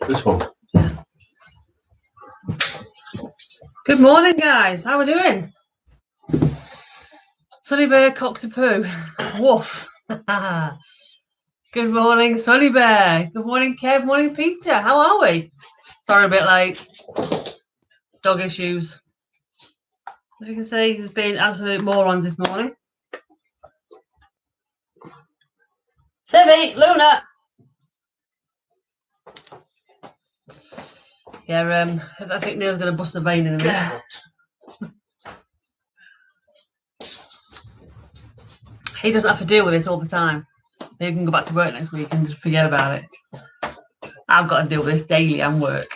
This one. Yeah. Good morning, guys. How are we doing? Sunny Bear Cockapoo. Woof. Good morning, Sunny Bear. Good morning, Kev. Morning, Peter. How are we? Sorry, a bit late. Dog issues. As you can see, there's been absolute morons this morning. Sevi, Luna. Yeah, I think Neil's going to bust a vein in a minute. He doesn't have to deal with this all the time. He can go back to work next week and just forget about it. I've got to deal with this daily and work.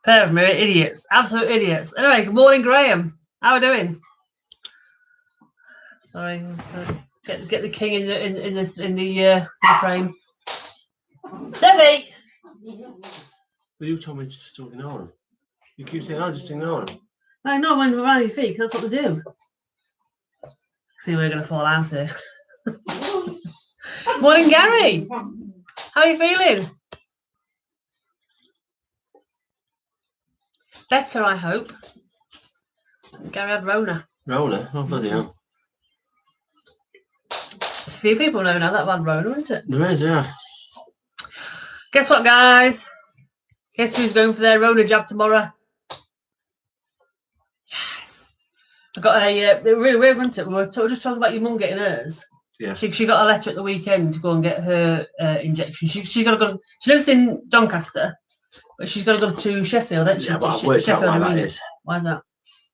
Pair of me idiots, absolute idiots. Anyway, good morning, Graham. How are we doing? Sorry, get the king in the frame. Sevi. Well, you told me to just ignore him. You keep saying, "Oh, just ignore him." I know when we're around your feet, because that's what we do. See, we're going to fall out here. Morning, Gary. How are you feeling? Better, I hope. Gary had Rona. Rona? Oh, bloody hell. There's a few people know now that I've had Rona, isn't it? There is, yeah. Guess what, guys? Guess who's going for their Rona jab tomorrow? Yes. I got a really weird, wasn't it? We were just talking about your mum getting hers. Yeah. She got a letter at the weekend to go and get her injection. She's got to go. She lives in Doncaster, but she's got to go to Sheffield, isn't she? Yeah, but I've worked out why that is. Why is that?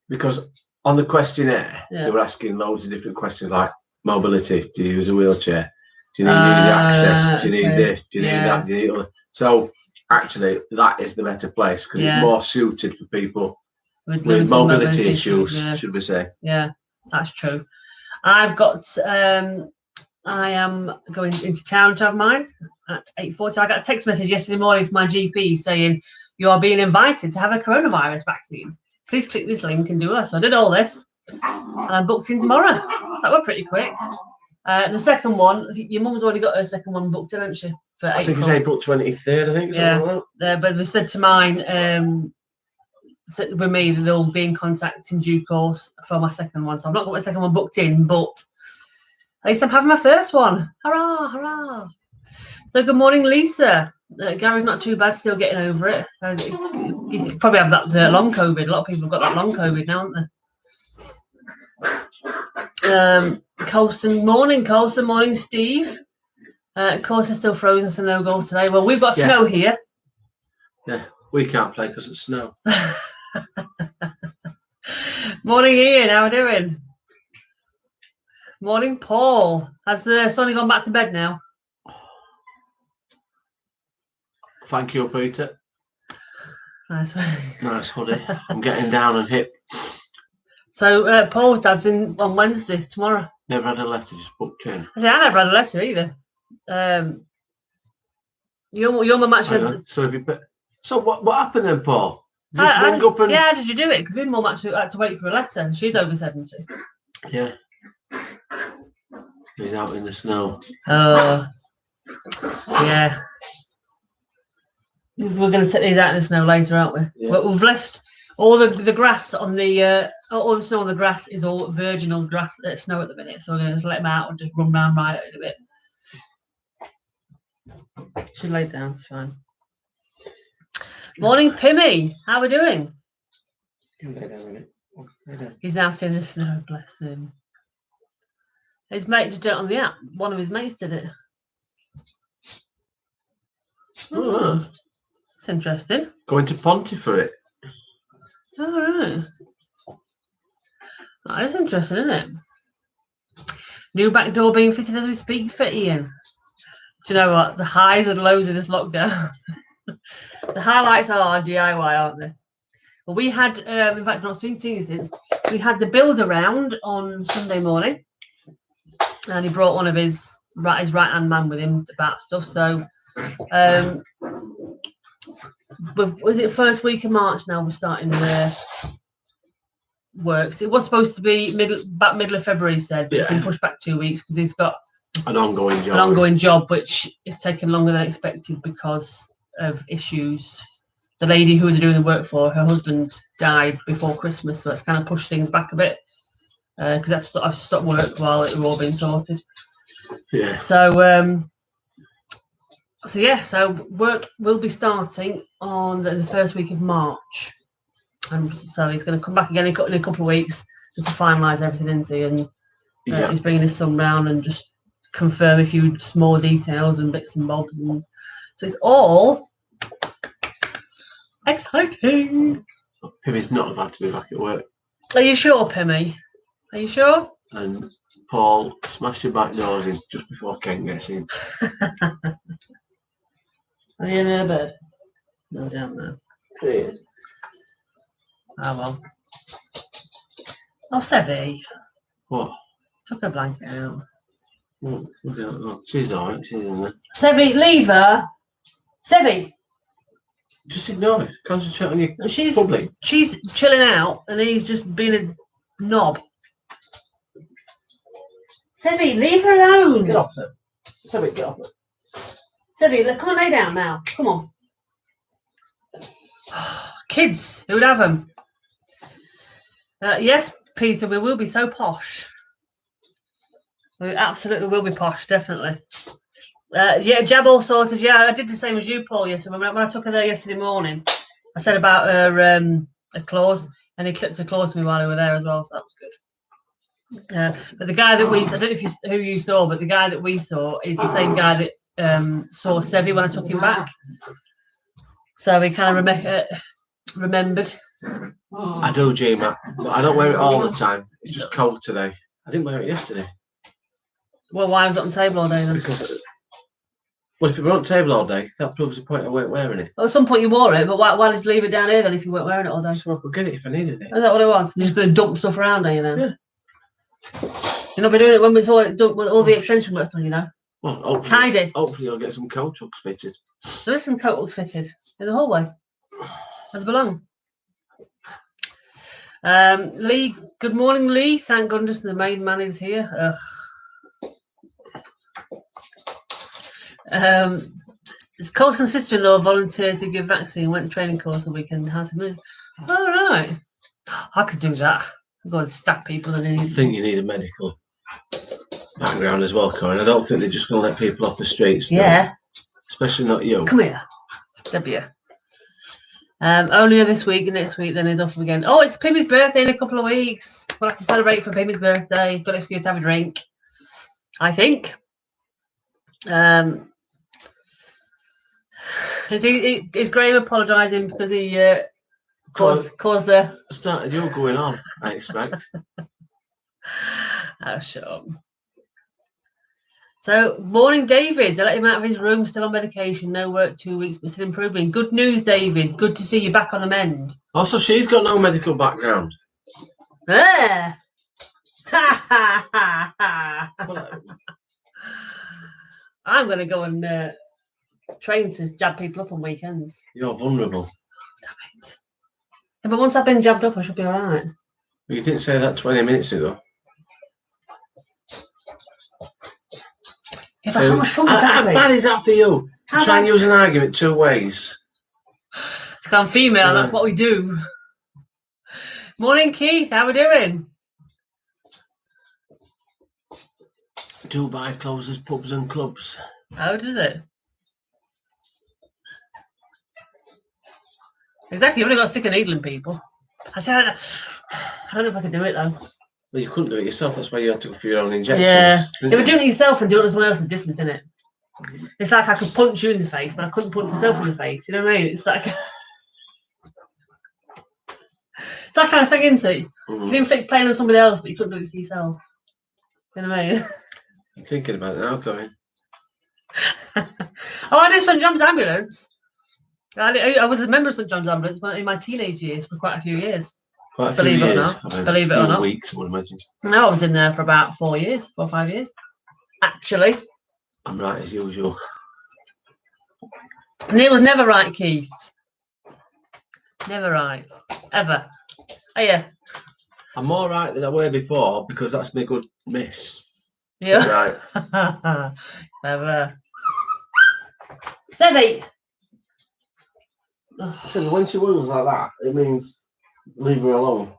Because on the questionnaire, they were asking loads of different questions like mobility. Do you use a wheelchair? Do you need easy access? Do you need this? Do you need that? Do you need other? So actually, that is the better place because it's more suited for people with mobility issues, should we say? Yeah, that's true. I've got. I am going into town to have mine at 8:40. I got a text message yesterday morning from my GP saying you are being invited to have a coronavirus vaccine. Please click this link and do that. So I did all this, and I'm booked in tomorrow. That went pretty quick. The second one, I think your mum's already got her second one booked in, hasn't she? For I think it's April 23rd. I think. Yeah, but they said to mine. With me, they'll be in contact in due course for my second one. So I've not got my second one booked in, but at least I'm having my first one. Hurrah, hurrah. So good morning, Lisa. Gary's not too bad, still getting over it. You probably have that long COVID. A lot of people have got that long COVID now, haven't they? Colston, morning, Steve. Course is still frozen, so no goals today. Well, we've got snow here. Yeah, we can't play because it's snow. Morning, Ian. How are we doing? Morning, Paul. Has Sonny gone back to bed now? Thank you, Peter. Nice hoodie. I'm getting down and hip. So Paul's dad's in on Wednesday tomorrow. Never had a letter, just booked in. I never had a letter either. Your mum actually. So what happened then, Paul? Just ring up and... Yeah, how did you do it? Because your mum actually had to wait for a letter. She's over 70. Yeah. He's out in the snow. Oh. Yeah. We're going to take these out in the snow later, aren't we? Yeah. We've left all the grass on the... all the snow on the grass is all virginal grass snow at the minute. So we're going to just let them out and just run round right a bit. Should lay it down, it's fine. Morning, Pimmy. How are we doing? He's out in the snow, bless him. His mate did it on the app. One of his mates did it. Oh, that's interesting. Going to Ponty for it. All right. That is interesting, isn't it? New back door being fitted as we speak for Ian. Do you know what? The highs and lows of this lockdown. The highlights are DIY, aren't they? Well, we had, in fact, not been seeing since, we had the build around on Sunday morning. And he brought one of his right-hand man with him about stuff. So, was it first week of March now we're starting the works? It was supposed to be middle of February, he said, but it's been pushed back 2 weeks because he's got an ongoing job. An ongoing job, which is taking longer than expected because of issues. The lady who they're doing the work for, her husband died before Christmas, so it's kind of pushed things back a bit because I have to stop work while it was all being sorted. Yeah. So so work will be starting on the first week of March, and so he's going to come back again in a couple of weeks to finalise everything into, and he's bringing his son round and just confirm a few small details and bits and bobs, and so it's all exciting. Pimmy's not glad to be back at work. Are you sure, Pimmy? Are you sure? And Paul smashed your back doors in just before Ken gets in. Are you in her bed? No, I don't know. Yeah. Oh well. Oh, Sebby. What? Took her blanket out. Oh, she's alright, she's in there. Sebby, leave her. Sebby. Just ignore it. Concentrate on your She's public. She's chilling out and he's just being a knob. Sebby, leave her alone. Get off her. Sebby, get off her. Sebby, come on, lay down now. Come on. Kids, who would have them? Yes, Peter, we will be so posh. We absolutely will be posh, definitely. Yeah, Jab all sorted. Yeah, I did the same as you, Paul, yesterday. When I took her there yesterday morning, I said about her claws, and he clipped her claws to me while we were there as well, so that was good. But the guy that I don't know if who you saw, but the guy that we saw is the same guy that saw Sevy when I took him back. So he kind of remembered. I do, G-Mac, but I don't wear it all the time. It's just cold today. I didn't wear it yesterday. Well, why was it on the table all day then? Because, well, if it were on the table all day, that proves the point I weren't wearing it. Well, at some point you wore it, but why did you leave it down here then if you weren't wearing it all day? So I could get it if I needed it. Is that what it was? You're just going to dump stuff around, are you then? Yeah. You're not be doing it when it's all the extension work done, you know? Well, tidy. Hopefully I'll get some coat hooks fitted. There is some coat hooks fitted in the hallway. Where they belong. Lee, good morning, Lee. Thank goodness the main man is here. His Colson sister-in-law volunteered to give vaccine, went to training course on the weekend. How to move. All right. I could do that. Go and stab people. I think you need a medical background as well, Corrine. I don't think they're just going to let people off the streets. Yeah. No. Especially not you. Come here. Stab you. Only this week, and next week then he's off again. Oh, it's Pimmy's birthday in a couple of weeks. We'll have to celebrate for Pimmy's birthday. Got an excuse to have a drink, I think. Is Graham apologising because he caused the... Started you going on, I expect. Oh, shut up. So, morning, David. They let him out of his room, still on medication. No work, 2 weeks, but still improving. Good news, David. Good to see you back on the mend. Also, she's got no medical background. Ha ha ha ha. I'm going to go and train to jab people up on weekends. You're vulnerable. Damn it. Yeah, but once I've been jabbed up, I should be all right. Well, you didn't say that 20 minutes ago. Yeah, but how much fun would that be? How bad is that for you? Try and use an argument 2 ways. Because I'm female, that's what we do. Morning, Keith. How we doing? Dubai closes pubs and clubs. How does it? Exactly. You've only got to stick a needle in people. I don't know if I can do it though. Well, you couldn't do it yourself. That's why you had to go for your own injections. Yeah. If you're doing it yourself and doing it to someone else is different, isn't it? It's like I could punch you in the face, but I couldn't punch myself in the face. You know what I mean? It's like it's that kind of thing, isn't it? You can inflict pain on somebody else, but you couldn't do it to yourself. You know what I mean? I'm thinking about it now, Corrine. Oh, I did St John's Ambulance. I was a member of St John's Ambulance in my teenage years for quite a few years. Quite a few years. Believe it or not. Weeks, I would imagine. No, I was in there for about 4 or 5 years. Actually. I'm right as usual. And it was never right, Keith. Never right. Ever. Oh, yeah. I'm more right than I were before because that's my good miss. Yeah. Right. Clever. Sebby. So when she wiggles like that, it means leave her alone.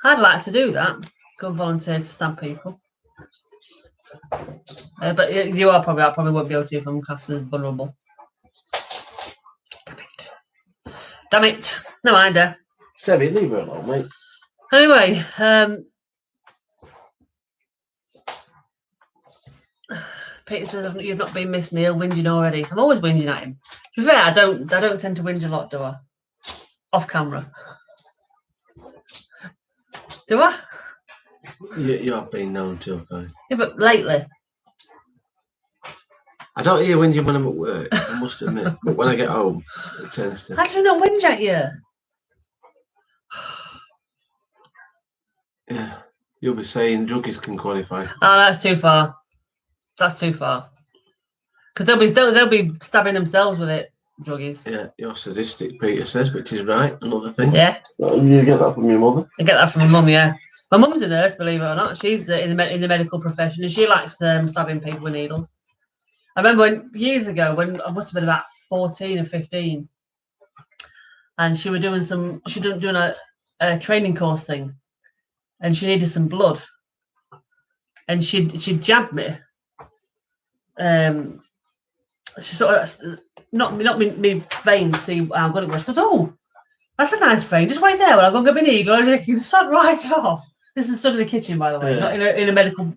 I'd like to do that. Go and volunteer to stab people. But you are probably, I probably won't be able to if I'm classed as vulnerable. Damn it. No idea. Sebby, leave her alone, mate. Anyway, Peter says you've not been Miss Neil whinging already. I'm always whinging at him. To be fair, I don't tend to whinge a lot, do I? Off camera. Do I? You have been known to, okay? Yeah, but lately. I don't hear whinging when I'm at work, I must admit. But when I get home, it tends to. I do not whinge at you. Yeah. You'll be saying druggies can qualify. Oh, that's too far. That's too far. Because they'll be stabbing themselves with it, druggies. Yeah, you're sadistic, Peter says, which is right. Another thing. Yeah. You get that from your mother? I get that from my mum, yeah. My mum's a nurse, believe it or not. She's in the medical profession, and she likes stabbing people with needles. I remember years ago when I must have been about 14 or 15, and she was doing a training course thing, and she needed some blood, and she jabbed me. She sort of not me vein to see how good it was. She goes, "Oh, that's a nice vein. Just wait there when I go and get my needle. And you can start right off." This is stood in the kitchen, by the way, not in a medical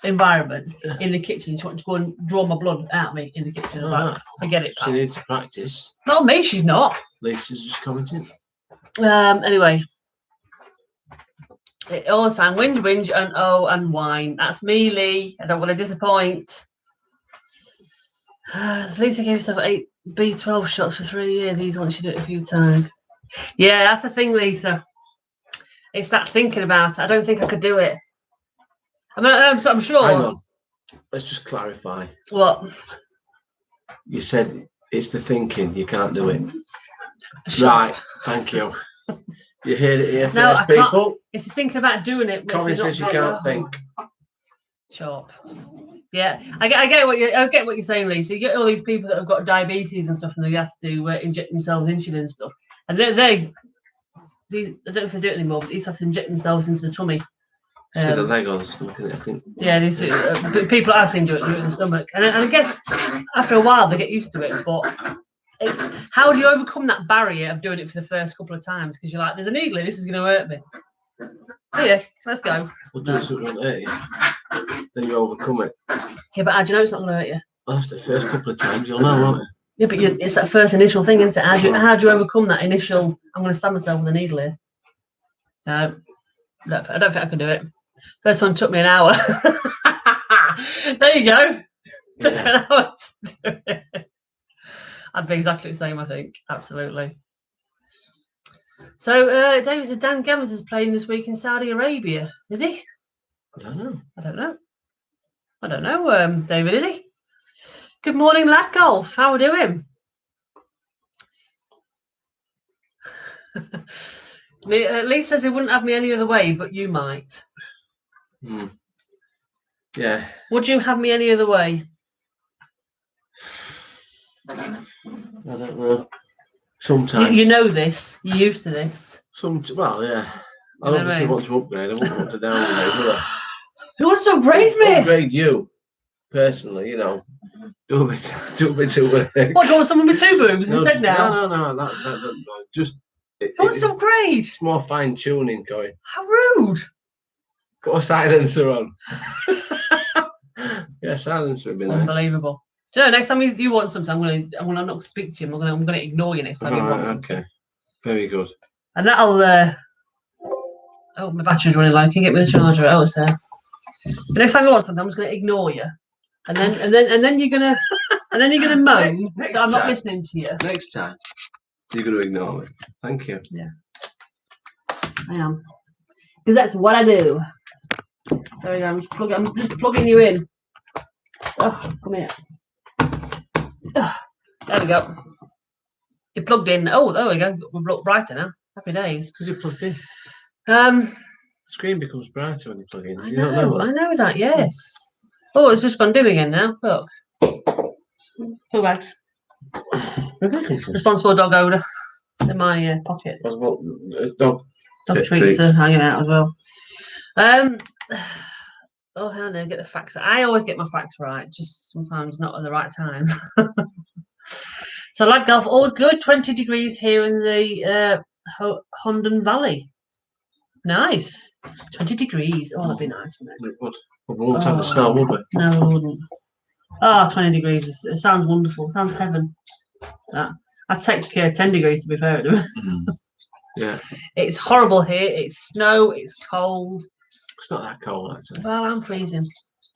environment. In the kitchen, she wanted to go and draw my blood out of me in the kitchen. Like, forget it. She needs to practice. Not me, she's not. Lisa's just commenting. Anyway, all the time, whinge, and whine. That's me, Lee. I don't want to disappoint. Lisa gave herself 8 B12 shots for 3 years. He's wanted to do it a few times. Yeah, that's the thing, Lisa. It's that thinking about it. I don't think I could do it. I mean, I'm sure. Hang on. Let's just clarify. What? You said it's the thinking. You can't do it. Sure. Right. Thank you. You heard it here No, first, people. It's the thinking about doing it. Corrine says you can't think. Sharp. Yeah, I get what you're saying, Lisa. You get all these people that have got diabetes and stuff, and they have to inject themselves insulin and stuff, and I don't know if they do it anymore, but they used to have to inject themselves into the tummy. See the leg or something, I think. Yeah, people I've seen do it in the stomach, and I guess after a while they get used to it. But it's how do you overcome that barrier of doing it for the first couple of times? Because you're like, there's a needle here, this is going to hurt me. Yeah, let's go. We'll do something on hurt you. Then you overcome it. Yeah, but how do you know it's not going to hurt you? Well, after the first couple of times, you'll know, won't you? Yeah, but it's that first initial thing, isn't it? How do you overcome that initial, I'm going to stab myself with a needle here? No, I don't think I can do it. First one took me an hour. There you go. Took me an hour to do it. I'd be exactly the same, I think. Absolutely. So, David said Dan Gammons is playing this week in Saudi Arabia. Is he? I don't know. David, is he? Good morning, Lad Golf. How are we doing? Lee says he wouldn't have me any other way, but you might. Yeah. Would you have me any other way? I don't know. Sometimes. You know this. You're used to this. Well, yeah. I obviously want to upgrade. I wouldn't want to downgrade, do I? Who wants to upgrade me? Upgrade you, personally, you know. Do a bit to work. What, do you want someone with 2 boobs instead now? No. That just. Who wants to upgrade? It's more fine tuning, Corrine. How rude. Put a silencer on. Yeah, silencer would be nice. Unbelievable. Do you know, next time you want something, I'm gonna not speak to you. I'm gonna ignore you next time you want something. Okay. Very good. And that'll oh, my battery's running low. Can you get me the charger? Oh, it's there. The next time you want something, I'm just gonna ignore you. And then you're gonna moan that I'm not listening to you. Next time you're gonna ignore me. Thank you. Yeah. I am. Because that's what I do. There we go. I'm just plugging you in. Oh, come here. Oh, there we go. You're plugged in. Oh, there we go. We've looked brighter now. Happy days. Because you're plugged in. screen becomes brighter when you plug in. I know that, yes. Oh, it's just gone dim again now. Look. 2 bags. Responsible dog odor in my pocket. Dog treats are hanging out as well. Oh hell no, get the facts. I always get my facts right, just sometimes not at the right time. So Lad Golf, always good. 20 degrees here in the Hondon Valley. Nice. 20 degrees. Oh, that'd be nice, wouldn't it? It would. We won't have the smell, would we? No, we wouldn't. Oh, 20 degrees. It sounds wonderful. It sounds heaven. I'd take 10 degrees to be fair with them. Yeah. It's horrible here. It's snow. It's cold. It's not that cold, actually. Well, I'm freezing.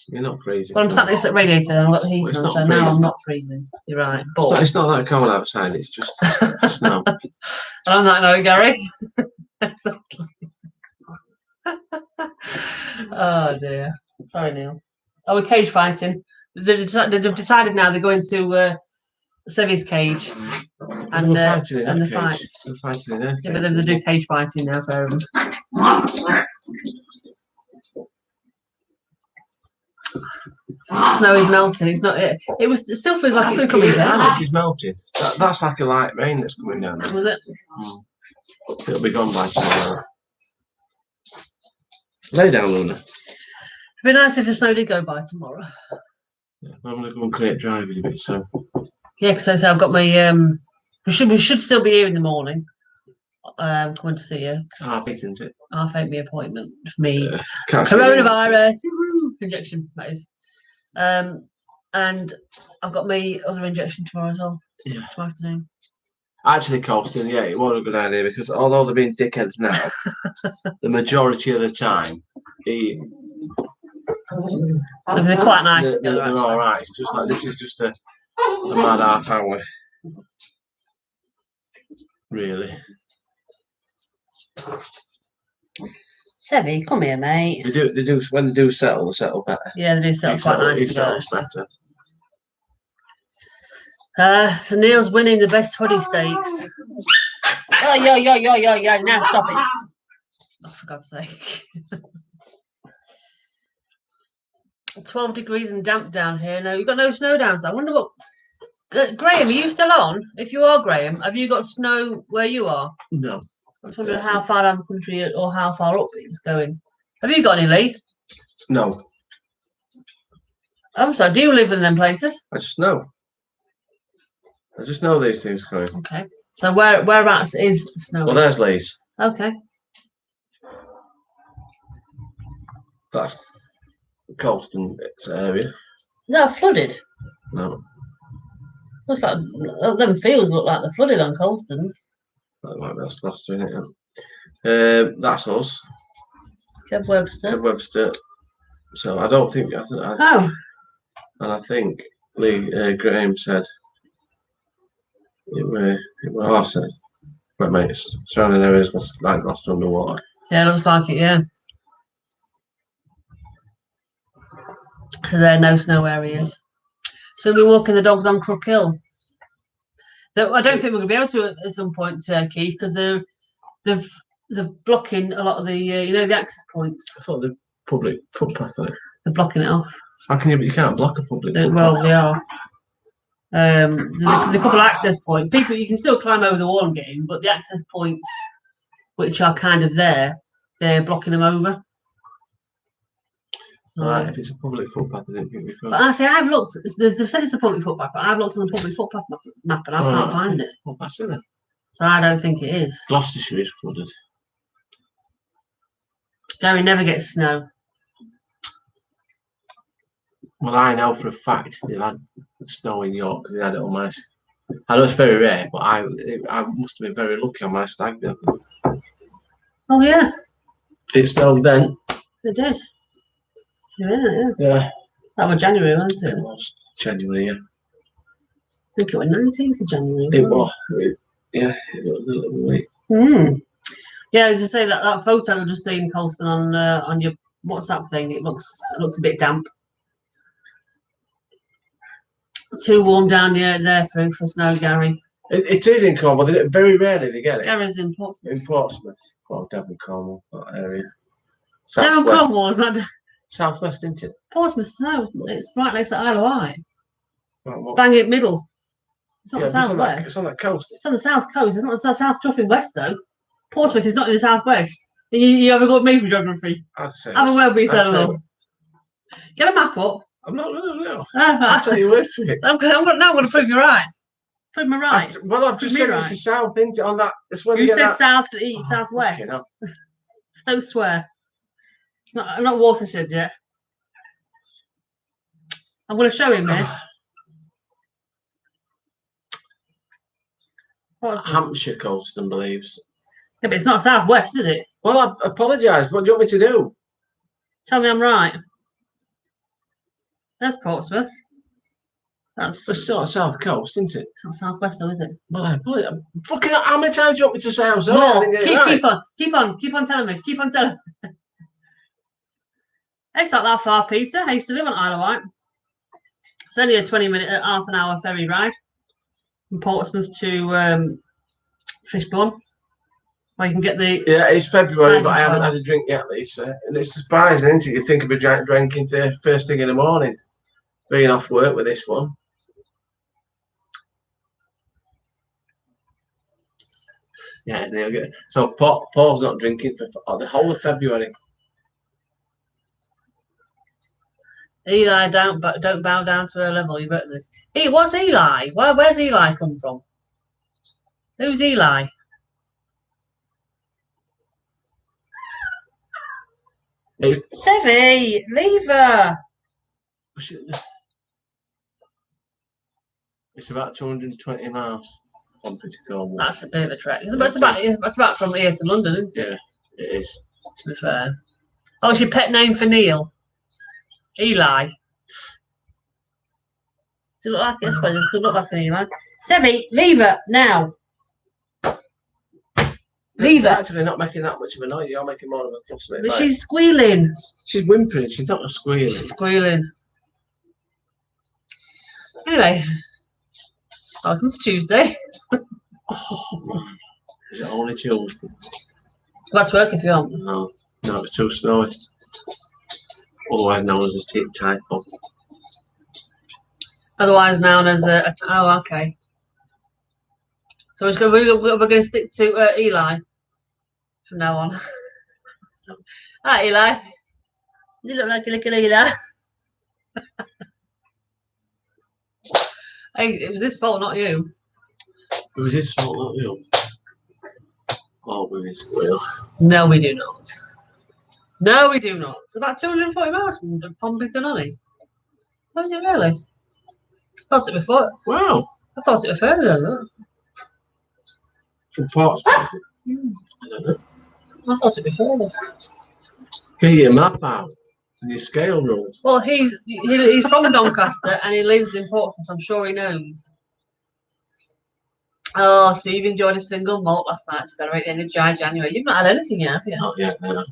You're not freezing. Well, I'm sat next to the radiator and I've got the heater on, so now I'm not freezing. You're right. But it's not that cold outside. It's just snow. And on that note, Gary. Exactly. Oh dear. Sorry, Neil. Oh, we're cage fighting. They've decided now they're going to Sevy's cage and the fights. They're fighting in there. Yeah, but they do cage fighting now for them. Snow is melting. It's not. It still feels like it's coming down. I think it's melted. That's like a light rain that's coming down. Was it? It'll be gone by tomorrow. Lay down, Luna. It'd be nice if the snow did go by tomorrow. Yeah, I'm gonna go and clear it driving a bit. So. Yeah, because I've got my. We should still be here in the morning. Coming to see you. 8:30, isn't it? 8:30 my appointment for me. Coronavirus injection, that is. And I've got my other injection tomorrow as well. Yeah. Tomorrow afternoon. Actually, Colston, yeah, it wasn't a good idea because although they're being dickheads now, the majority of the time, they're quite nice. They're all right. It's just like this is just a mad half hour, really. Sevy, come here, mate. They do. When they do settle, they settle better. Yeah, they do settle quite nice. It settles better. So Neil's winning the best hoodie stakes. Oh, yeah. Now stop it. Oh, for God's sake. 12 degrees and damp down here. No, you've got no snow down. So I wonder what. Graham, are you still on? If you are, Graham, have you got snow where you are? No. I was wondering how far down the country or how far up it's going. Have you got any, Lee? No. I'm sorry, do you live in them places? I just know these things going. Okay. So whereabouts is snow? Well, there's Lee's. Okay. That's Colston area. Is that flooded? No. Looks like them fields look like they're flooded on Colston's. That might be us Gloucester, isn't it? That's us. Kev Webster. Kev Webster. So I don't think. Oh. And I think Graham said it were I said, but mate, surrounding areas like Gloucester underwater. Yeah, looks like it. Yeah. So there are no snow areas. So we're walking the dogs on Crook Hill. I don't think we're going to be able to at some point, Keith, because they're blocking a lot of the the access points. I thought the public footpath on it. They're blocking it off. How can you can't block a public footpath? Well, they are. There's a couple of access points. People, you can still climb over the wall and get in, but the access points, which are kind of there, they're blocking them over. Right, if it's a public footpath, I didn't think we could. But honestly, I've looked. They've said it's a public footpath, but I've looked on the public footpath map and I can't find it. Well, that's it then. So I don't think it is. Gloucestershire is flooded. Gary never gets snow. Well, I know for a fact they've had snow in York because they had it on my. I know it's very rare, but I must have been very lucky on my stag then. Oh yeah. It snowed then. It did. Yeah. That was January, wasn't it? It was January, yeah. I think it was 19th of January. It was. It was a little late. Yeah, as I say, that photo I've just seen, Colston, on your WhatsApp thing, it looks a bit damp. Too warm down there for snow, Gary. It is in Cornwall. Very rarely they get it. Gary's in Portsmouth. In Portsmouth. Well, Devon, Cornwall, that area. Devon Cornwall is not. Southwest, isn't it? Portsmouth, no, it's right next to Isle of Wight. Right, bang it middle. It's not the southwest. It's on that coast. It's on the south coast. It's not the south Truffing West though. Portsmouth is not in the southwest. You haven't got me for geography. I'd say. Have a word with yourself. Get a map up. I'm not going to. I'll tell you word for it. I'm going to prove you're right. Prove me right. I've just said it's the south, isn't it? On that. You said south to east, southwest. Don't swear. It's not. I'm not watershed yet. I'm going to show him there. Hampshire coast, believes. Yeah, but it's not southwest, is it? Well, I apologise. What do you want me to do? Tell me I'm right. That's Portsmouth. It's still south coast, isn't it? It's not southwest though, is it? Well, fucking how many times do you want me to say I'm sorry? No, keep on telling me. Keep on telling me. It's not that far, Peter. I used to live on Isle of Wight. It's only a 20-minute, half an hour ferry ride from Portsmouth to Fishbourne. Where you can get the... Yeah, it's February, but I haven't had a drink yet, Lisa. And it's surprising, isn't it? You'd think of a drinking the first thing in the morning. Being off work with this one. Yeah, so Paul's not drinking for the whole of February. Eli, don't bow down to her level. You better this. What's Eli? Where's Eli come from? Who's Eli? Sevy, leave her. It's about 220 miles from Cornwall. That's a bit of a trek. It's about from here to London, isn't it? Yeah, it is. To be fair. Oh, it's your pet name for Neil? Eli. Does it look like it? I suppose it could look like an Eli. Sevy, leave her now. Leave her. Actually, not making that much of a noise. You're making more of a fuss. But she's squealing. She's whimpering. She's not squealing. She's squealing. Anyway, welcome to Tuesday. Is it only Tuesday? Go back to work if you want. No, it's too snowy. Otherwise known as a tick typo. Otherwise known as a oh, okay. So we're going to stick to Eli from now on. Hi, Eli. You look like a little Eli. Hey, it was his fault, not you. It was his fault, not you. Oh, with his squeal. No, we do not. No, we do not. It's about 240 miles from Pompington, Honey. Was it really? I thought it before. Wow. I thought it was further than that. From Portsmouth? I don't know. I thought it was further. Get your map out and your scale rules. Well, he's from Doncaster and he lives in Portsmouth. I'm sure he knows. Oh, Steve enjoyed a single malt last night to celebrate the end of January. You've not had anything yet, have you? Not yet, no.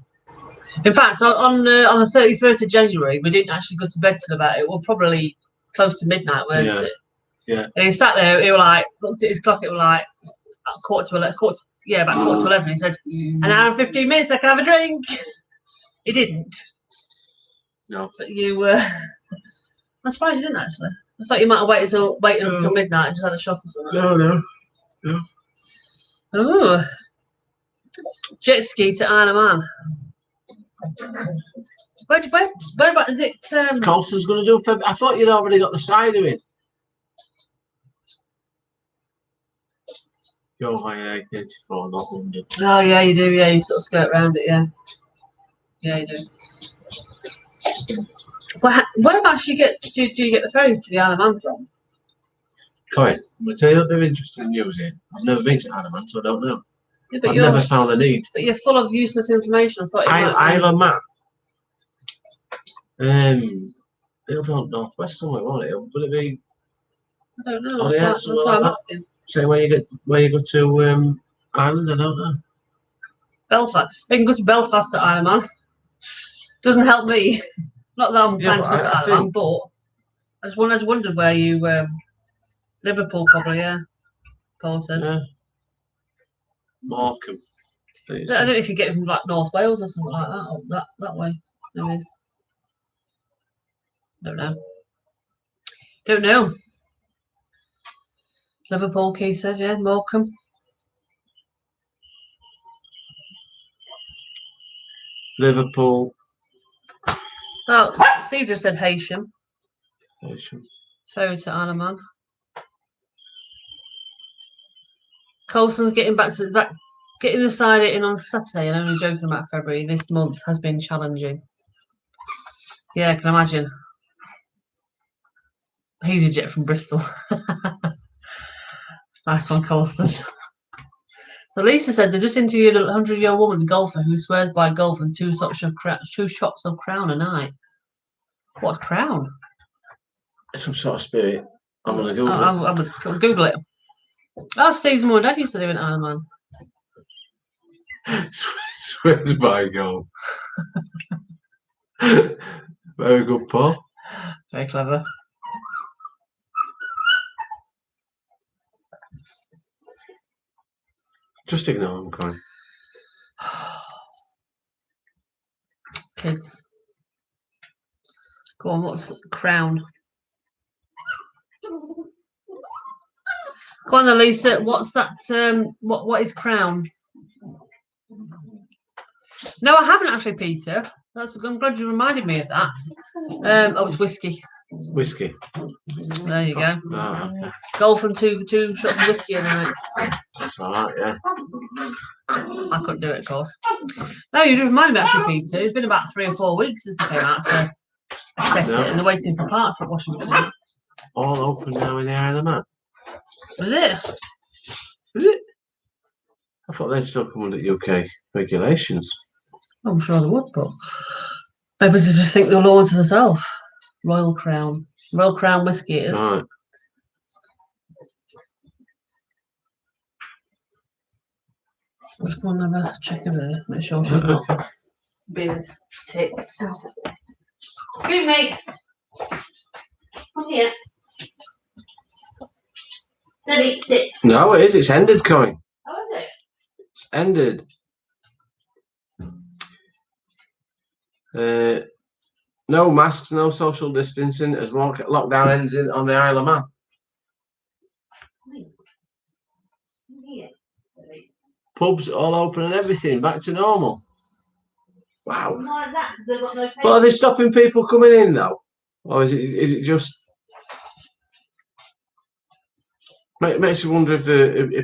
In fact, on the 31st of January, we didn't actually go to bed till about it. Well, probably close to midnight, weren't it? Yeah. And he sat there. He was like, looked at his clock. It was like about quarter to 11. He said, "An hour and 15 minutes. I can have a drink." He didn't. No. But you. I'm surprised you didn't actually. I thought you might have waited until midnight and just had a shot or something. No. Oh. Jet ski to Isle of Man. Where about is it? Colston's going to do February. I thought you'd already got the cider in. Go higher 884, not 100. Oh yeah, you do. Yeah, you sort of skirt around it. Yeah, you do. Whereabouts do you get the ferry to the Isle of Man from? Corrine, I'll tell you a bit of interesting news here. I've never been to Isle of Man, so I don't know. Yeah, I've never found the need. But you're full of useless information. I thought Isle of Man. It'll be on northwest somewhere, won't it? Will it be? I don't know. That's what I'm asking. Say where you go to Ireland, I don't know. Belfast. You can go to Belfast to Isle of Man. Doesn't help me. Not that I'm planning to go to Isle of Man, but I just wondered where you Liverpool probably, yeah. Paul says. Yeah. Morecambe. I don't know if you get it from like North Wales or something like that, or that way. There is. Don't know. Don't know. Liverpool, Keith says, yeah, Morecambe. Liverpool. Oh, Steve just said Haitian. Haitian. Ferry to Isle of Man. Colson's getting getting decided in on Saturday and only joking about February. This month has been challenging. Yeah, I can imagine. He's a jet from Bristol. Nice one, Colson. So Lisa said they just interviewed a 100-year-old woman golfer who swears by golf and 2 shots of Crown a night. What's Crown? Some sort of spirit. I'm gonna Google it. I'm gonna Google it. Oh, Steve's mum and dad used to live in Isle of Man. Swears by golf. Very good, Paul. Very clever. Just ignore them, Corrine. Kids. Go on, what's Crown? Go on then, Lisa. What's that? What is Crown? No, I haven't actually, Peter. I'm glad you reminded me of that. Oh, it's whiskey. Whiskey. There you go. Oh, okay. Golf and 2 shots of whiskey a night. That's all right, yeah. I couldn't do it, of course. No, you just reminded me actually, Peter. It's been about 3 or 4 weeks since they came out to assess it, and they're waiting for parts for washing machine. All open now in the Isle of Man. Was it? Is it? I thought they'd still come under UK regulations. I'm sure they would, but maybe they just think they're law to themselves. Royal Crown whiskey it is. Right. Just go and have a check of her, make sure she's not being a tit. Excuse me. Come here. Sit. No, it is. It's ended, Corrine. How is it? It's ended. No masks, no social distancing as lockdown ends on the Isle of Man. Pubs all open and everything, back to normal. Wow. But are they stopping people coming in though? Or is it just makes you wonder if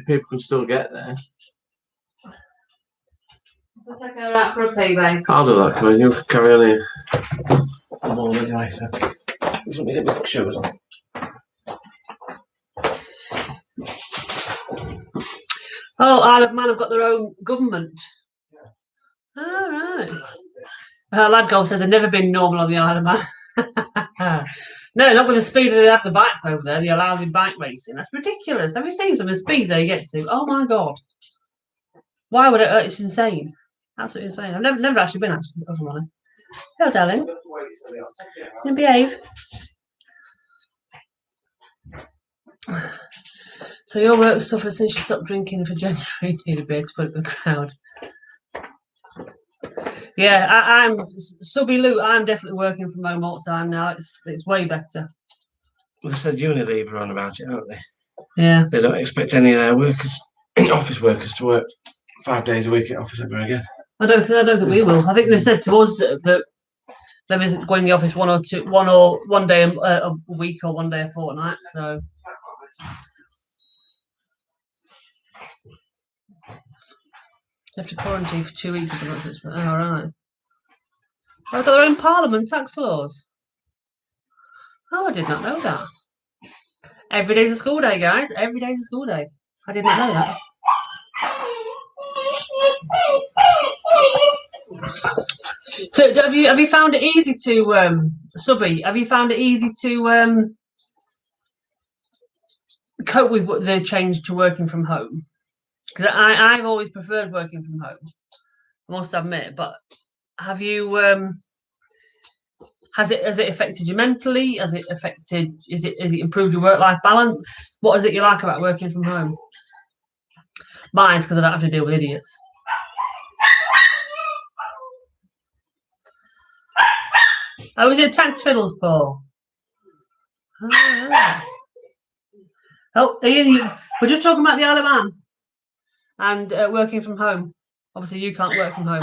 people can still get there? I'll take her out for a pee, babe. I'll do that, Corrine. You carry on here. I'm all the guy, so let me get my shoes on. Oh, Isle of Man have got their own government. Yeah. All right. Ladgol said they've never been normal on the Isle of Man. No, not with the speed that they have the bikes over there. They allow the bike racing. That's ridiculous. Have you seen some of the speeds they get to? Oh my god! Why would it? It's insane. Absolutely insane. I've never actually been actually. If I'm honest. Hello, darling. You behave. So your work suffered since you stopped drinking for January. Need a beer to put up the crowd. Yeah, I'm subby Lou. I'm definitely working from home all the time now. It's way better. Well, they said Unilever on about it, aren't they? Yeah. They don't expect any of their workers, office workers, to work 5 days a week in office ever again. I don't think we will. I think they said to us that they isn't going in the office one day a week or 1 day a fortnight. So. They have to quarantine for 2 weeks. Oh, right. They've got their own parliament tax laws. Oh, I did not know that. Every day's a school day, guys. Every day's a school day. I did not know that. So, have you found it easy to subby? Have you found it easy to cope with the change to working from home? Because I've always preferred working from home, I must admit. But have you? Has it affected you mentally? Has it improved your work-life balance? What is it you like about working from home? Mine's because I don't have to deal with idiots. Oh, was it tax fiddles, Paul? Oh, Ian, we're just talking about the Isle of Man and working from home. Obviously, you can't work from home.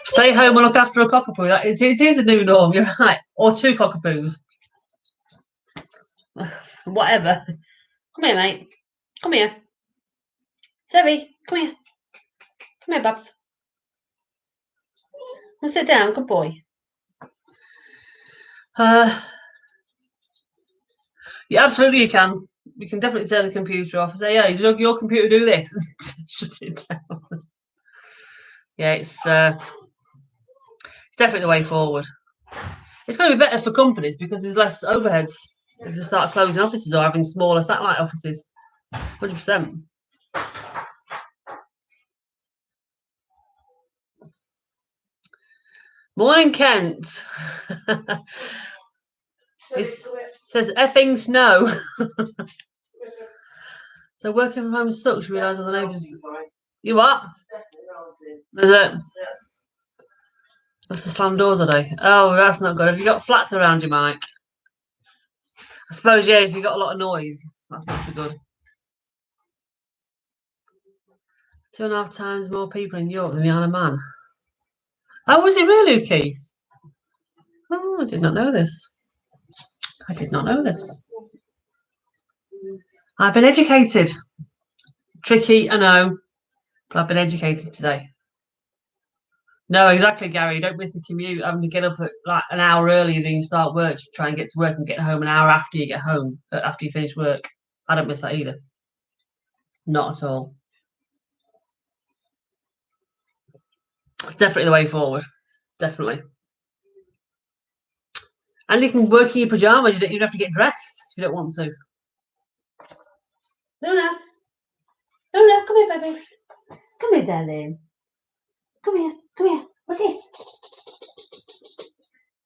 Stay home and look after a cockapoo. It is a new norm, you're right. Or 2 cockapoos. Whatever. Come here, mate. Come here. Zoe, come here. Come here, Babs. Well, sit down, good boy. Yeah, absolutely you can. You can definitely turn the computer off and say, yeah, does your computer do this? Shut it down. Yeah, it's definitely the way forward. It's going to be better for companies because there's less overheads if they start closing offices or having smaller satellite offices. 100%. Morning, Kent. It says effing snow. So working from home sucks. You realise all the neighbours. You what? Is it? That's the slam doors all day. Oh, that's not good. Have you got flats around you, Mike? I suppose, yeah, if you've got a lot of noise, that's not so good. 2.5 times more people in York than the Isle of Man. Oh, was it really, Keith? Oh, I did not know this. I did not know this. I've been educated. Tricky, I know, but I've been educated today. No, exactly, Gary. Don't miss the commute. Having to get up at like an hour earlier than you start work to try and get to work and get home an hour after you get home, after you finish work. I don't miss that either. Not at all. It's definitely the way forward. Definitely. And you can work in your pajamas. You don't even have to get dressed if you don't want to. Luna. Luna, come here, baby. Come here, darling. Come here. Come here. What's this?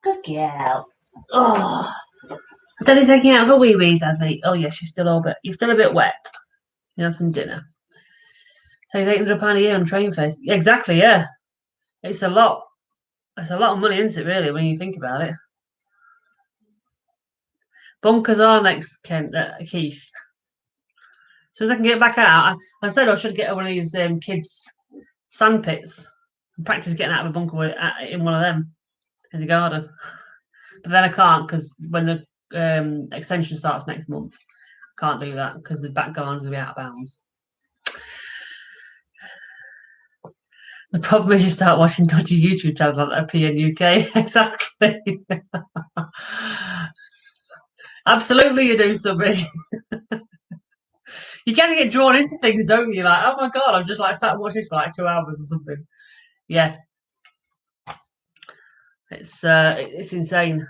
Good girl. Oh. Daddy's taking out of a wee wees, has he? Oh yes, you're still a bit wet. You have some dinner. So he's £800 a year on train fares. Exactly, yeah. It's a lot. It's a lot of money, isn't it, really, when you think about it? Bunkers are next, Keith. So as I can get back out, I said I should get one of these kids' sand pits and practice getting out of a bunker in one of them in the garden. But then I can't because when the extension starts next month, I can't do that because the back garden's going to be out of bounds. The problem is you start watching dodgy YouTube channels like that PN UK. Exactly. Absolutely you do, Subby. You kind of get drawn into things, don't you? Like, oh my God, I'm just like sat and watching this for like 2 hours or something. Yeah. It's insane.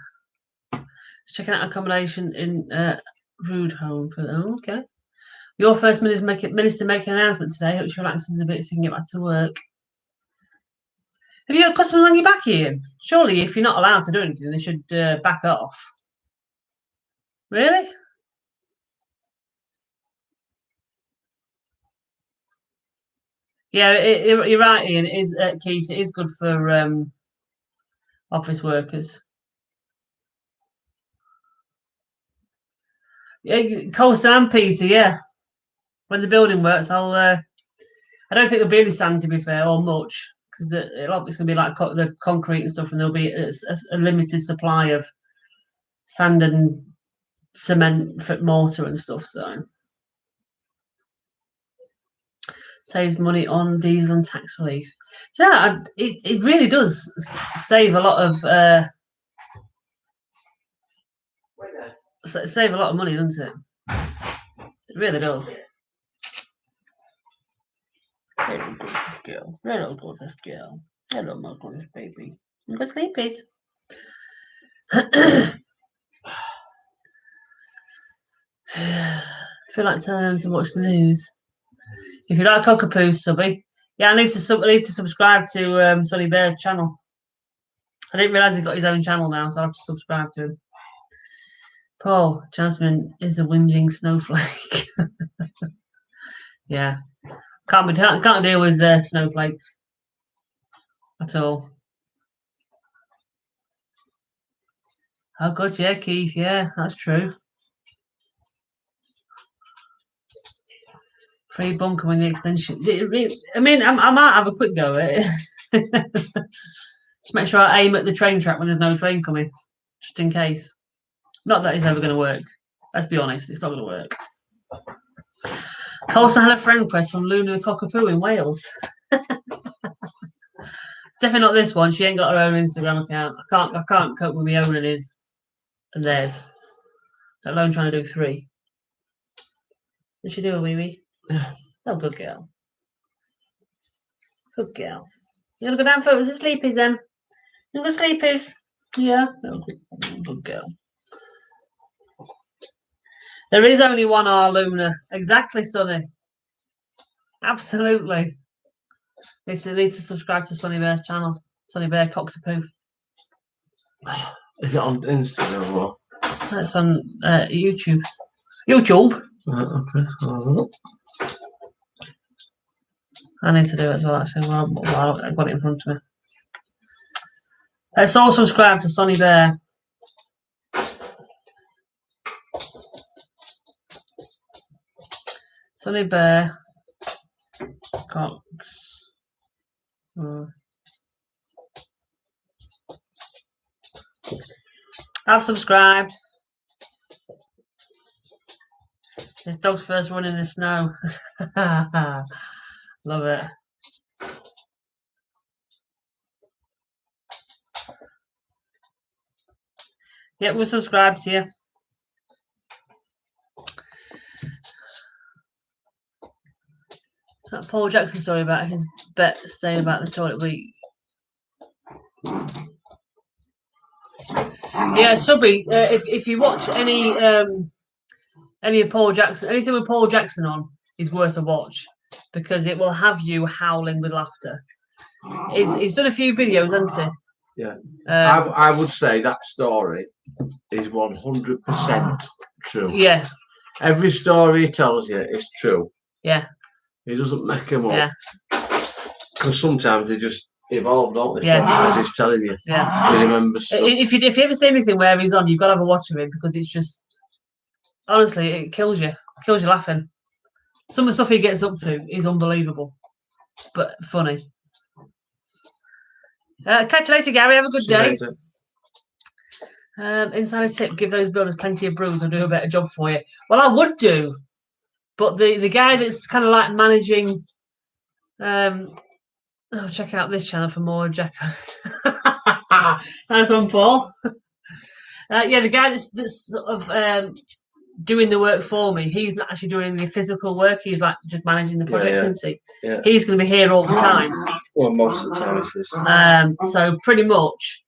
Checking out accommodation in Rude Home for okay. Your first minister making an announcement today. Hope she relaxes a bit so you can get back to work. Have you got customers on your back, Ian? Surely, if you're not allowed to do anything, they should back off. Really? Yeah, you're right, Ian. It is, Keith. It is good for office workers. Yeah, Costa and Peter. Yeah, when the building works, I don't think there'll be any sand, to be fair, or much, because it's going to be like the concrete and stuff, and there'll be a limited supply of sand and cement for mortar and stuff. So saves money on diesel and tax relief. Yeah, it really does save a lot of money, doesn't it? It really does. Hello, gorgeous girl. Hello, gorgeous girl. Hello, my gorgeous baby. You go sleep, please. I feel like telling them to watch the news. If you like cockapoo, Subby, yeah, I need to subscribe to Sonny Bear's channel. I didn't realise he's got his own channel now, so I have to subscribe to him. Paul, Jasmine is a whinging snowflake. Yeah, can't deal with snowflakes at all. Oh God, yeah, Keith, yeah, that's true. Free bunker when the extension. I mean, I might have a quick go at it. Just make sure I aim at the train track when there's no train coming, just in case. Not that it's ever going to work. Let's be honest, it's not going to work. Colson had a friend request from Luna the Cockapoo in Wales. Definitely not this one. She ain't got her own Instagram account. I can't cope with my own and his and theirs. Let alone trying to do 3. Did she do a wee wee? Yeah. Oh, good girl. Good girl. You gonna go down for the sleepies then? You gonna go sleepies? Yeah. Oh, good girl. There is only one R Luna. Exactly, Sonny. Absolutely. Need to subscribe to Sonny Bear's channel. Sonny Bear Cockapoo. Is it on Instagram or? That's on YouTube. YouTube. Okay. I need to do it as well, actually. Well, I've got it in front of me. Let's all subscribe to Sonny Bear. Sonny Bear Cox. I've subscribed. His dog's first run in the snow. Love it. Yep, we're subscribed to you. That Paul Jackson story about his bet staying about the toilet week. Yeah, Subby, if you watch any of Paul Jackson, anything with Paul Jackson on is worth a watch because it will have you howling with laughter. He's done a few videos, hasn't he? Yeah. I would say that story is 100% true. Yeah. Every story he tells you is true. Yeah. He doesn't make them up. Yeah. Because sometimes they just evolve, don't they? Yeah. As he's telling you. Yeah. He remembers stuff. If you ever see anything where he's on, you've got to have a watch of him because it's just, honestly, it kills you. It kills you laughing. Some of the stuff he gets up to is unbelievable, but funny. Catch you later, Gary. Have a good day. Insider tip: give those builders plenty of brews. I'll do a better job for you. Well, I would do, but the guy that's kind of like managing. Check out this channel for more Jack. Nice one, Paul. Yeah, the guy that's sort of doing the work for me. He's not actually doing the physical work. He's like just managing the project, isn't he? Yeah. He's going to be here all the time. Well, most of the time it is. So pretty much,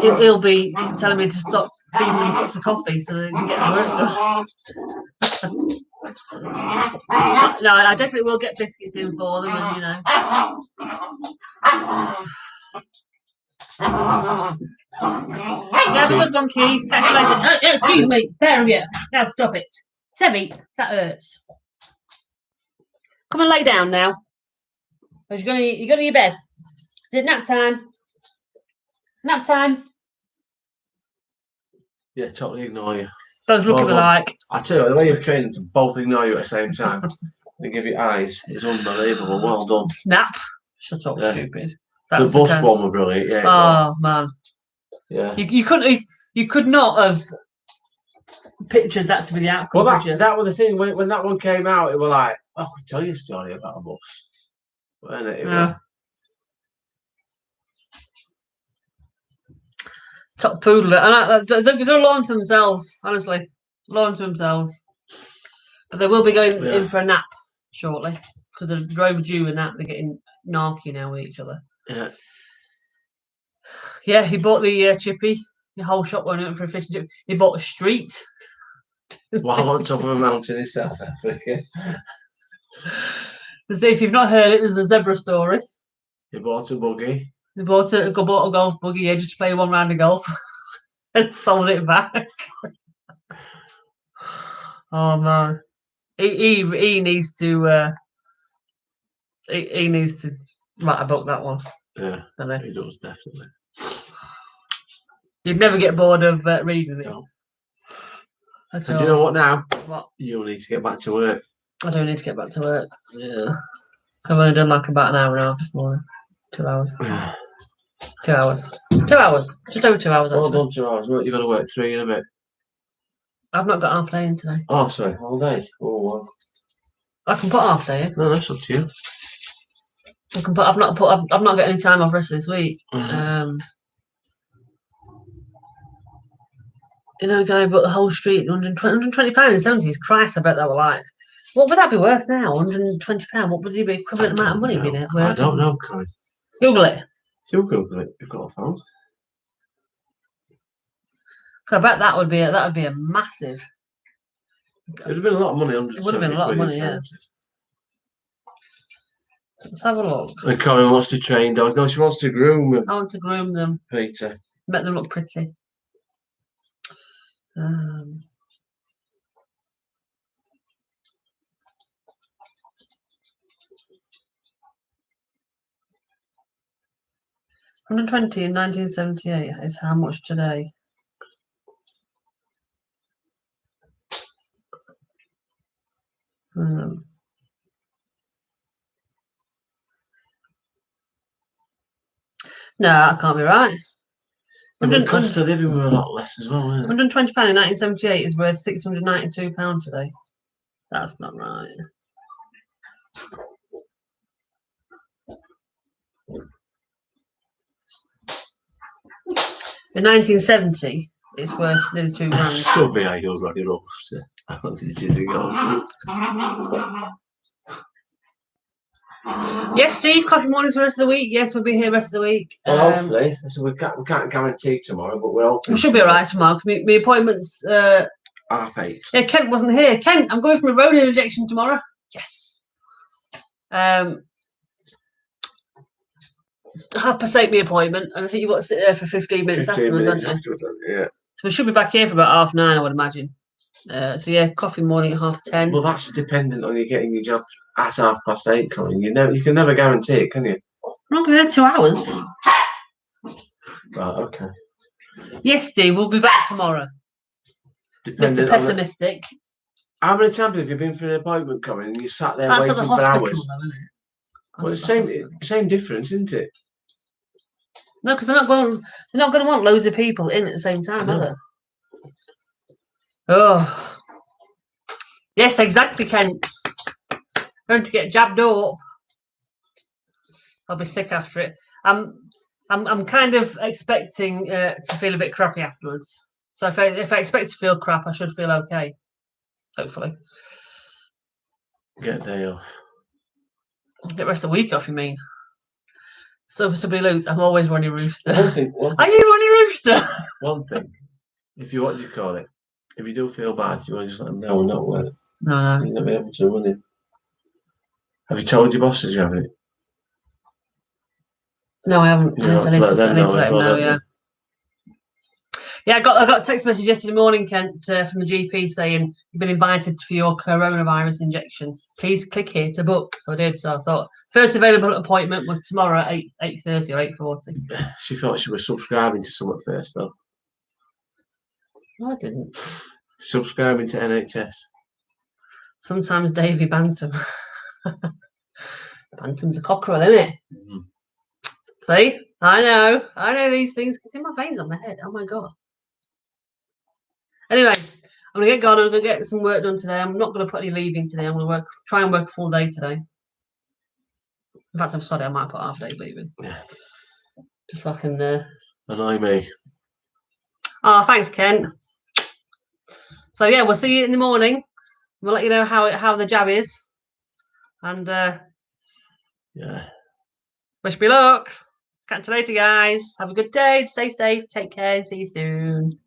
he'll be telling me to stop feeding them cups of coffee so they can get the work done. No, I definitely will get biscuits in for them, and you know. Have a good one, Keith. Catch you later. Oh, excuse me. There we go. Now stop it. Sebby, that hurts. Come and lay down now. You're going to your bed. Is it nap time? Nap time. Yeah, totally ignore you. Both looking alike. I tell you, the way you've trained them to both ignore you at the same time, they give you eyes, is unbelievable. Well done. Nap. Shut up, stupid. The bus one were brilliant. Yeah. Oh man. Yeah. You couldn't. You could not have pictured that to be the outcome. Well, that was the thing. When that one came out, it was like, I could tell you a story about a bus. Wasn't it? Yeah. Top poodle, and they're alone to themselves. Honestly, alone to themselves. But they will be going in for a nap shortly because they're overdue a nap. They're getting narky now with each other. Yeah. Yeah, he bought the chippy. The whole shop went for a fish and chip. He bought a street. While on top of a mountain in South Africa. If you've not heard it, there's a zebra story. He bought a buggy. He bought a golf buggy, just to play one round of golf, and sold it back. Oh man, he needs to he needs to write a book. That one. Yeah, he does definitely. You'd never get bored of reading it. No. So do you know what now? What? You'll need to get back to work. I do need to get back to work. Yeah. I've only done like about an hour and a half this morning. 2 hours. 2 hours. 2 hours. Just over 2 hours. Well done, 2 hours. What, you've got to work 3 in a bit. I've not got half day in today. Oh, sorry, all day. Oh, well. I can put half day in. No, that's up to you. I can put. I've not got any time off rest of this week. You know, guy bought the whole street 120 pounds in 70s. Christ, I bet that were like. What would that be worth now? 120 pounds. What would the equivalent amount of money be worth? I don't know, Corrine. Google it. Still Google it. You've got a phone. So I bet that would be a massive. It would have been a lot of money. It would have been a lot of money, yeah. Let's have a look. And Corrine wants to train dogs. No, she wants to groom them. I want to groom them. Peter. Make them look pretty. $120 in 1978 is how much today? No, that can't be right. The cost of living were a lot less as well, isn't it? £120 in 1978 is worth £692 today. That's not right. In 1970, it's worth nearly £2,000. So be I your Roddy Roast. I don't think she's a go. Yes, Steve, coffee mornings for the rest of the week. Yes, we'll be here the rest of the week. Well, hopefully. So we can't guarantee tomorrow, but we're hoping. We should be alright tomorrow because my appointment's 8:30. Yeah, Kent wasn't here. Kent, I'm going for a rodeo injection tomorrow. Yes. 8:30 my appointment, and I think you've got to sit there for 15 minutes afterwards, haven't you? Yeah. So we should be back here for about 9:30, I would imagine. So yeah, coffee morning at 10:30. Well, that's dependent on you getting your job at 8:30, Corrine. You can never guarantee it, can you? I'm not going to 2 hours. Right, okay. Yes, Steve, we'll be back tomorrow. Mr. Pessimistic. How many times have you been for an appointment, Corrine, and you sat there That's waiting at the for hospital, hours? though, isn't it? Well, it's same difference, isn't it? No, because they're not going to want loads of people in at the same time, are they? Oh, yes, exactly, Kent. Going to get jabbed up. I'll be sick after it. I'm kind of expecting to feel a bit crappy afterwards. So if I expect to feel crap, I should feel okay. Hopefully. Get a day off. Get the rest of the week off, you mean? So for Subby Lutz, I'm always Ronnie Rooster. One thing. Are you Ronnie Rooster? One thing. If you, what do you call it? If you do feel bad, you want to just let them know, not well. No. You'll never be able to, will you? Have you told your bosses you're having it? No, I haven't. You have to let them know, yeah. Yeah, I got a text message yesterday morning, Kent, from the GP saying you've been invited for your coronavirus injection. Please click here to book. So I did. So I thought first available appointment was tomorrow at 8:30 or 8:40. She thought she was subscribing to someone first, though. No, I didn't. Subscribing to NHS. Sometimes Davy Bantam. Bantam's a cockerel, isn't it? Mm-hmm. See? I know these things because in my veins on my head. Oh my god. Anyway, I'm gonna get going. I'm gonna get some work done today. I'm not gonna put any leave in today. I'm gonna try and work a full day today. In fact, I'm sorry, I might put half day leaving. Yeah. Just so I can Annoy me. Oh, thanks, Ken. So yeah, we'll see you in the morning. We'll let you know how the jab is. And yeah. Wish me luck. Catch you later, guys. Have a good day. Stay safe. Take care. See you soon.